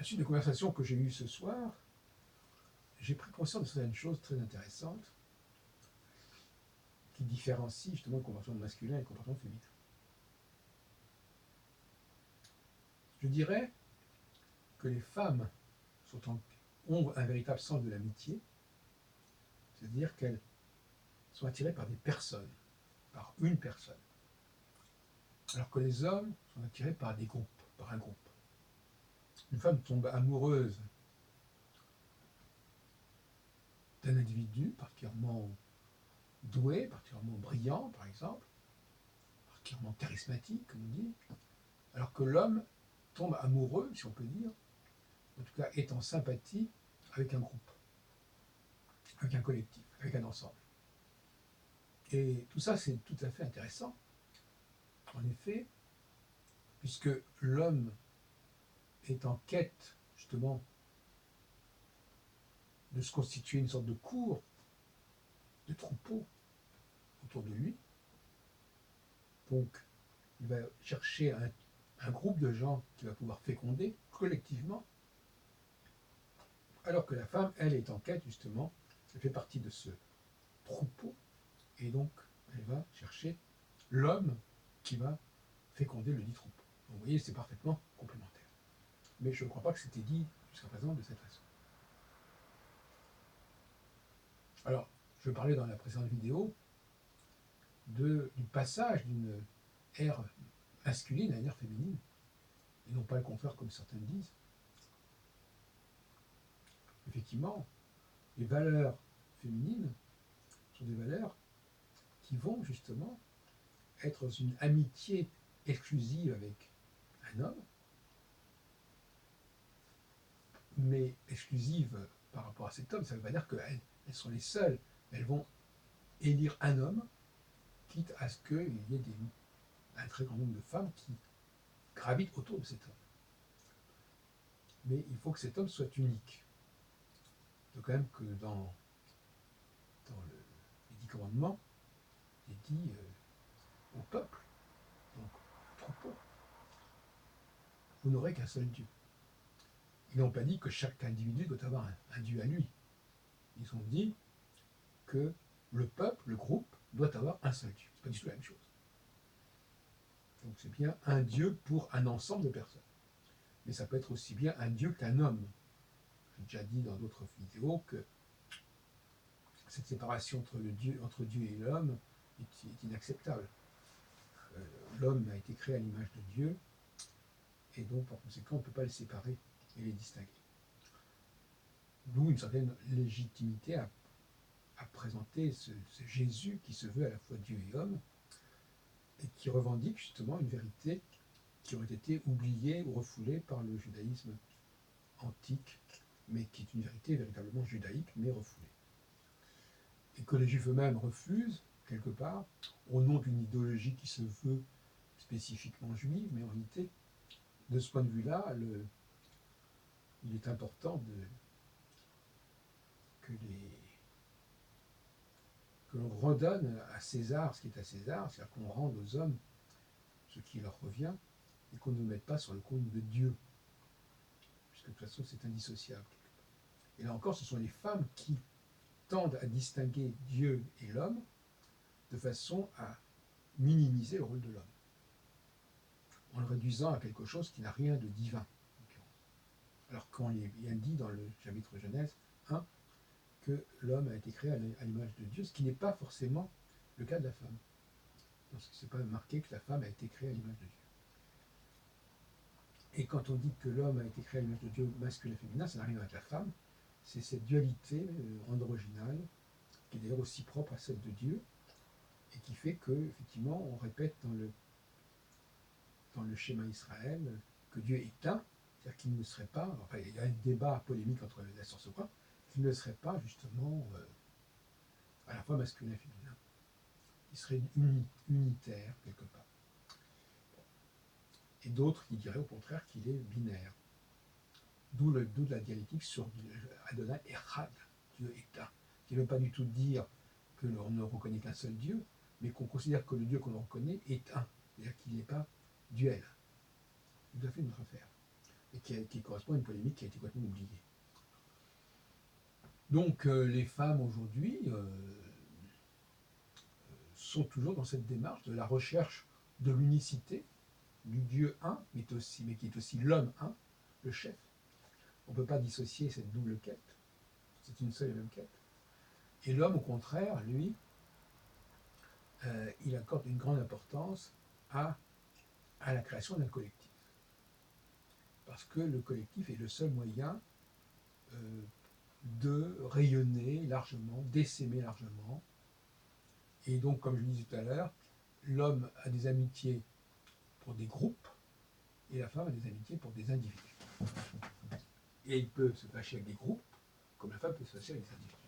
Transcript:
la suite de conversation que j'ai eue ce soir, j'ai pris conscience de certaines choses très intéressantes qui différencient justement le comportement masculin et le comportement féminin. Je dirais que les femmes ont un véritable sens de l'amitié, c'est-à-dire qu'elles sont attirées par des personnes, par une personne, alors que les hommes sont attirés par des groupes, par un groupe. Une femme tombe amoureuse d'un individu particulièrement doué, particulièrement brillant, par exemple, particulièrement charismatique, comme on dit, alors que l'homme tombe amoureux, si on peut dire, en tout cas est en sympathie avec un groupe, avec un collectif, avec un ensemble. Et tout ça, c'est tout à fait intéressant, en effet, puisque l'homme est en quête, justement, de se constituer une sorte de cour, de troupeau autour de lui. Donc, il va chercher un groupe de gens qu'il va pouvoir féconder collectivement, alors que la femme, elle, est en quête, justement, elle fait partie de ce troupeau, et donc, elle va chercher l'homme qui va féconder le dit troupeau. Donc, vous voyez, c'est parfaitement complémentaire. Mais je ne crois pas que c'était dit jusqu'à présent de cette façon. Alors, je parlais dans la précédente vidéo du passage d'une ère masculine à une ère féminine, et non pas le contraire comme certains disent. Effectivement, les valeurs féminines sont des valeurs qui vont justement être dans une amitié exclusive avec un homme, mais exclusive par rapport à cet homme, ça ne veut pas dire qu'elles sont les seules. Elles vont élire un homme, quitte à ce qu'il y ait un très grand nombre de femmes qui gravitent autour de cet homme. Mais il faut que cet homme soit unique. Il faut quand même que dans les 10 commandements, il est dit au peuple, donc au troupeau, vous n'aurez qu'un seul Dieu. Ils n'ont pas dit que chaque individu doit avoir un Dieu à lui. Ils ont dit que le peuple, le groupe, doit avoir un seul Dieu. Ce n'est pas du tout la même chose. Donc c'est bien un Dieu pour un ensemble de personnes. Mais ça peut être aussi bien un Dieu qu'un homme. J'ai déjà dit dans d'autres vidéos que cette séparation entre Dieu et l'homme est inacceptable. L'homme a été créé à l'image de Dieu, et donc par conséquent on ne peut pas les séparer et les distinguer. D'où une certaine légitimité à présenter ce Jésus qui se veut à la fois Dieu et homme, et qui revendique justement une vérité qui aurait été oubliée ou refoulée par le judaïsme antique, mais qui est une vérité véritablement judaïque, mais refoulée. Et que les Juifs eux-mêmes refusent, quelque part, au nom d'une idéologie qui se veut spécifiquement juive, mais en réalité, de ce point de vue-là, il est important que l'on redonne à César ce qui est à César, c'est-à-dire qu'on rende aux hommes ce qui leur revient, et qu'on ne mette pas sur le compte de Dieu, puisque de toute façon c'est indissociable. Et là encore, ce sont les femmes qui tendent à distinguer Dieu et l'homme de façon à minimiser le rôle de l'homme, en le réduisant à quelque chose qui n'a rien de divin. Alors qu'on est bien dit dans le chapitre Genèse 1 que l'homme a été créé à l'image de Dieu, ce qui n'est pas forcément le cas de la femme. Parce que ce n'est pas marqué que la femme a été créée à l'image de Dieu. Et quand on dit que l'homme a été créé à l'image de Dieu, masculin et féminin, ça n'a rien à voir avec la femme. C'est cette dualité androgynale, qui est d'ailleurs aussi propre à celle de Dieu, et qui fait que, effectivement, on répète dans le schéma Israël que Dieu est un, c'est-à-dire qu'il ne serait pas, enfin il y a un débat polémique entre les sources quoi, qu'il ne serait pas justement à la fois masculin et féminin. Il serait unitaire quelque part. Et d'autres qui diraient au contraire qu'il est binaire. D'où la dialectique sur Adonai Echad, Dieu est un, qui ne veut pas du tout dire que l'on ne reconnaît qu'un seul Dieu, mais qu'on considère que le Dieu qu'on reconnaît est un, c'est-à-dire qu'il n'est pas duel. C'est tout à fait une autre affaire. et qui correspond à une polémique qui a été complètement oubliée. Donc les femmes aujourd'hui sont toujours dans cette démarche de la recherche de l'unicité du Dieu un, mais qui est aussi l'homme un, le chef. On ne peut pas dissocier cette double quête. C'est une seule et même quête. Et l'homme, au contraire, lui, il accorde une grande importance à la création d'un collectif. Parce que le collectif est le seul moyen de rayonner largement, d'essaimer largement. Et donc, comme je le disais tout à l'heure, l'homme a des amitiés pour des groupes et la femme a des amitiés pour des individus. Et il peut se fâcher avec des groupes, comme la femme peut se fâcher avec des individus.